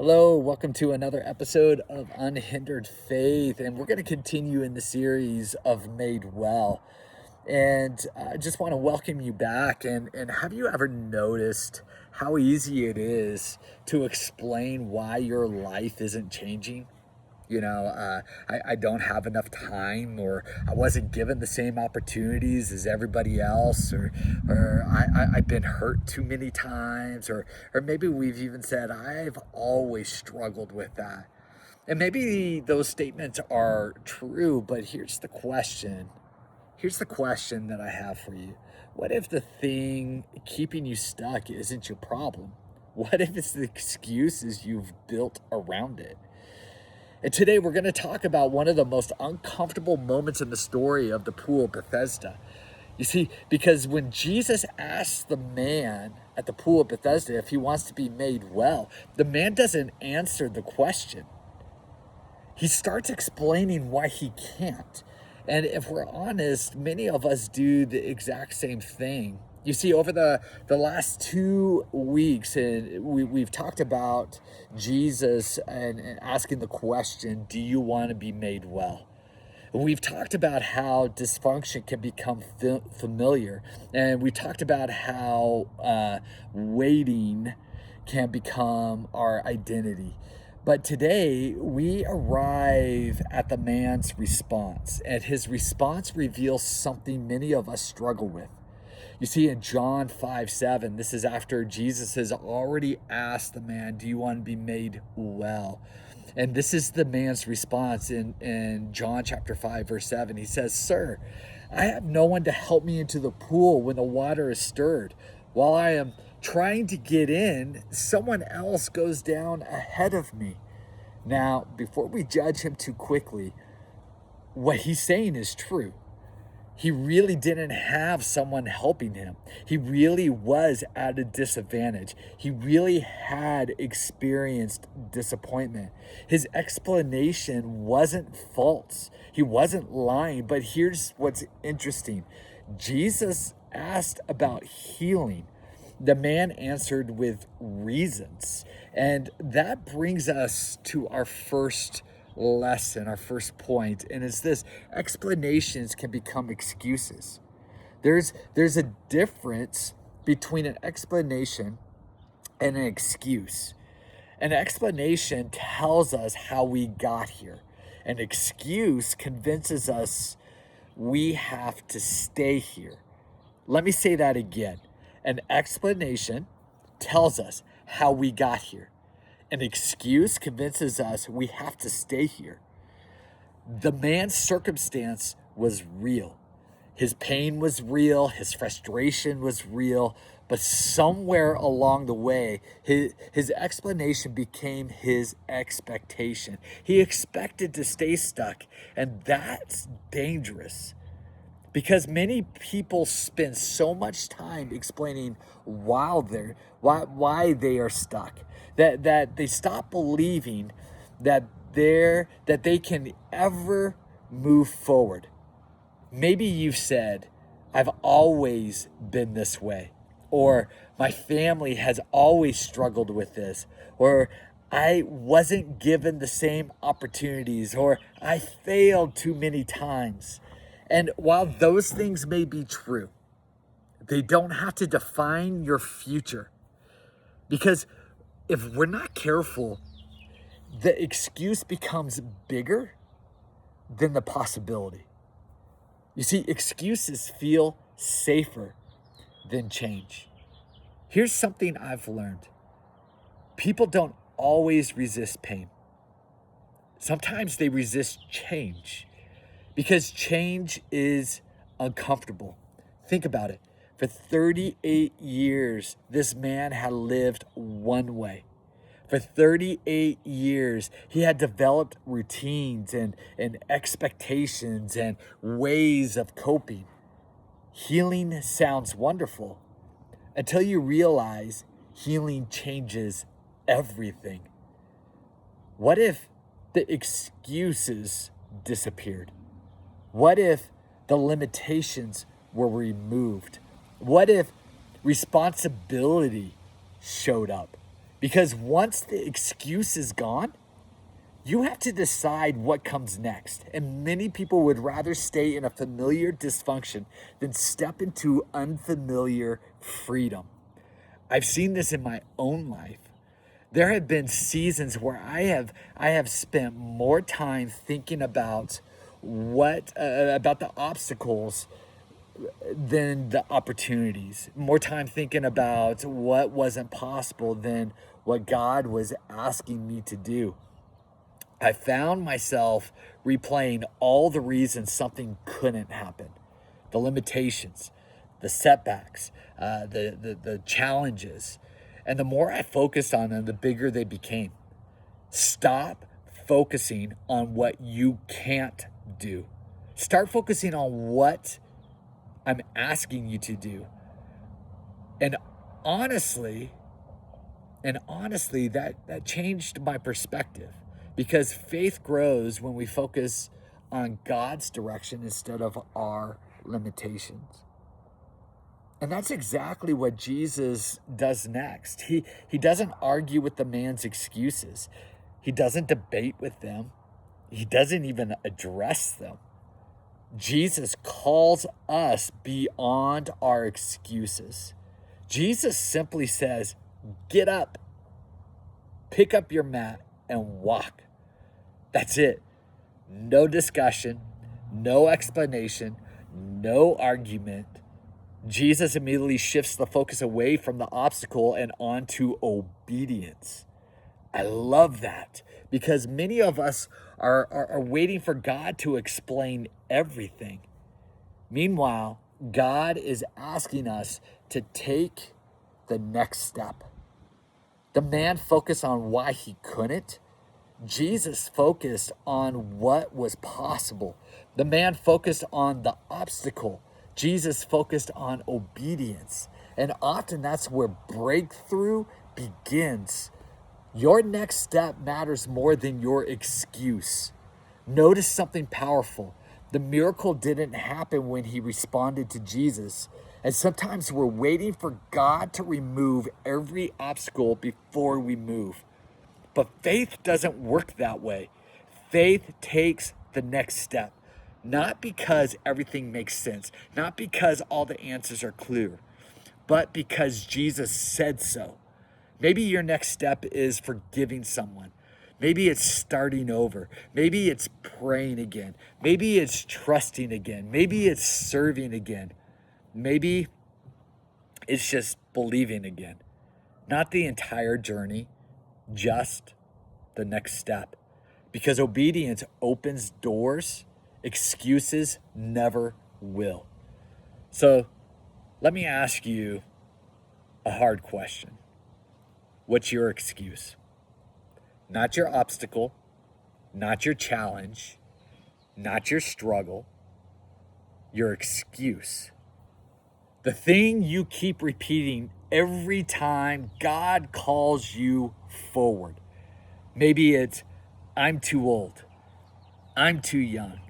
Hello, welcome to another episode of Unhindered Faith, and we're going to continue in the series of Made Well. And I just want to welcome you back. And have you ever noticed how easy it is to explain why your life isn't changing? I don't have enough time, or I wasn't given the same opportunities as everybody else, I've been hurt too many times, or maybe we've even said, I've always struggled with that. And maybe those statements are true, but here's the question. Here's the question that I have for you. What if the thing keeping you stuck isn't your problem? What if it's the excuses you've built around it? And today we're going to talk about one of the most uncomfortable moments in the story of the Pool of Bethesda. You see, because when Jesus asks the man at the Pool of Bethesda if he wants to be made well, the man doesn't answer the question. He starts explaining why he can't. And if we're honest, many of us do the exact same thing. You see, over the last 2 weeks, and we've talked about Jesus and asking the question, do you want to be made well? And we've talked about how dysfunction can become familiar. And we talked about how waiting can become our identity. But today, we arrive at the man's response. And his response reveals something many of us struggle with. You see, in John 5:7, this is after Jesus has already asked the man, do you want to be made well? And this is the man's response in John chapter 5, verse 7. He says, Sir, I have no one to help me into the pool when the water is stirred. While I am trying to get in, someone else goes down ahead of me. Now, before we judge him too quickly, what he's saying is true. He really didn't have someone helping him. He really was at a disadvantage. He really had experienced disappointment. His explanation wasn't false. He wasn't lying. But here's what's interesting. Jesus asked about healing. The man answered with reasons. And that brings us to our first lesson, our first point, and it's this: explanations can become excuses. There's a difference between an explanation and an excuse. An explanation tells us how we got here. An excuse convinces us we have to stay here. Let me say that again. An explanation tells us how we got here. An excuse convinces us we have to stay here. The man's circumstance was real. His pain was real. His frustration was real. But somewhere along the way, his explanation became his expectation. He expected to stay stuck, and that's dangerous. Because many people spend so much time explaining why they are stuck, that they stop believing that they can ever move forward. Maybe you've said, I've always been this way, or my family has always struggled with this, or I wasn't given the same opportunities, or I failed too many times. And while those things may be true, they don't have to define your future. Because if we're not careful, the excuse becomes bigger than the possibility. You see, excuses feel safer than change. Here's something I've learned. People don't always resist pain. Sometimes they resist change. Because change is uncomfortable. Think about it. For 38 years, this man had lived one way. For 38 years, he had developed routines and expectations and ways of coping. Healing sounds wonderful until you realize healing changes everything. What if the excuses disappeared? What if the limitations were removed? What if responsibility showed up? Because once the excuse is gone, you have to decide what comes next. And many people would rather stay in a familiar dysfunction than step into unfamiliar freedom. I've seen this in my own life. There have been seasons where I have spent more time thinking about about the obstacles than the opportunities. More time thinking about what wasn't possible than what God was asking me to do. I found myself replaying all the reasons something couldn't happen, the limitations, the setbacks, the challenges. And the more I focused on them, the bigger they became. Stop focusing on what you can't do. Start focusing on what I'm asking you to do. And honestly, that changed my perspective, because faith grows when we focus on God's direction instead of our limitations. And that's exactly what Jesus does next. He doesn't argue with the man's excuses. He doesn't debate with them. He doesn't even address them. Jesus calls us beyond our excuses. Jesus simply says, get up, pick up your mat, and walk. That's it. No discussion, no explanation, no argument. Jesus immediately shifts the focus away from the obstacle and onto obedience. I love that, because many of us are waiting for God to explain everything. Meanwhile, God is asking us to take the next step. The man focused on why he couldn't. Jesus focused on what was possible. The man focused on the obstacle. Jesus focused on obedience. And often that's where breakthrough begins. Your next step matters more than your excuse. Notice something powerful. The miracle didn't happen when he responded to Jesus. And sometimes we're waiting for God to remove every obstacle before we move. But faith doesn't work that way. Faith takes the next step. Not because everything makes sense, not because all the answers are clear, but because Jesus said so. Maybe your next step is forgiving someone. Maybe it's starting over. Maybe it's praying again. Maybe it's trusting again. Maybe it's serving again. Maybe it's just believing again. Not the entire journey, just the next step. Because obedience opens doors, excuses never will. So let me ask you a hard question. What's your excuse? Not your obstacle, not your challenge, not your struggle, your excuse. The thing you keep repeating every time God calls you forward. Maybe it's, I'm too old, I'm too young,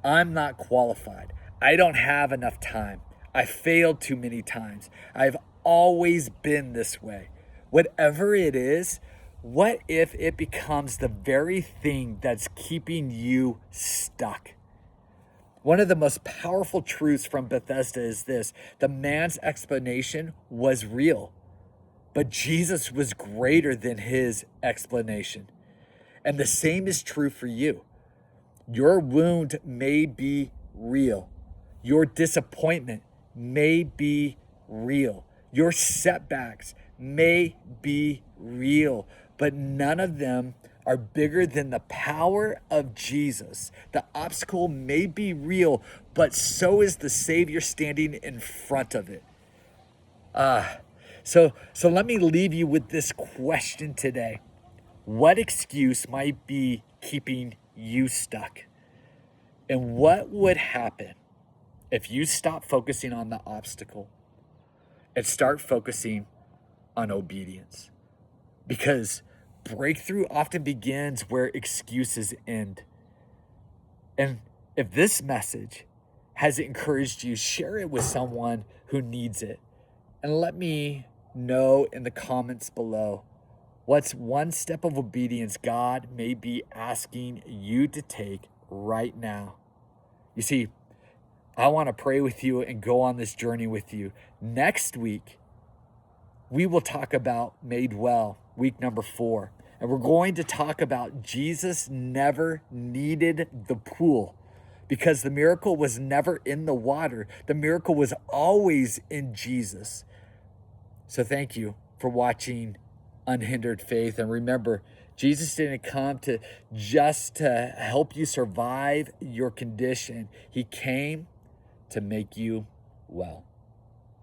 I'm not qualified, I don't have enough time, I failed too many times, I've always been this way. Whatever it is, what if it becomes the very thing that's keeping you stuck? One of the most powerful truths from Bethesda is this: the man's explanation was real, but Jesus was greater than his explanation. And the same is true for you. Your wound may be real. Your disappointment may be real. Your setbacks may be real, but none of them are bigger than the power of Jesus. The obstacle may be real, but so is the Savior standing in front of it. So let me leave you with this question today. What excuse might be keeping you stuck? And what would happen if you stop focusing on the obstacle and start focusing on obedience? Because breakthrough often begins where excuses end. And if this message has encouraged you, share it with someone who needs it. And let me know in the comments below What's one step of obedience God may be asking you to take right now? You see, I want to pray with you and go on this journey with you. Next week, we will talk about Made Well, week number 4. And we're going to talk about Jesus never needed the pool because the miracle was never in the water. The miracle was always in Jesus. So thank you for watching Unhindered Faith. And remember, Jesus didn't come to just to help you survive your condition. He came to make you well.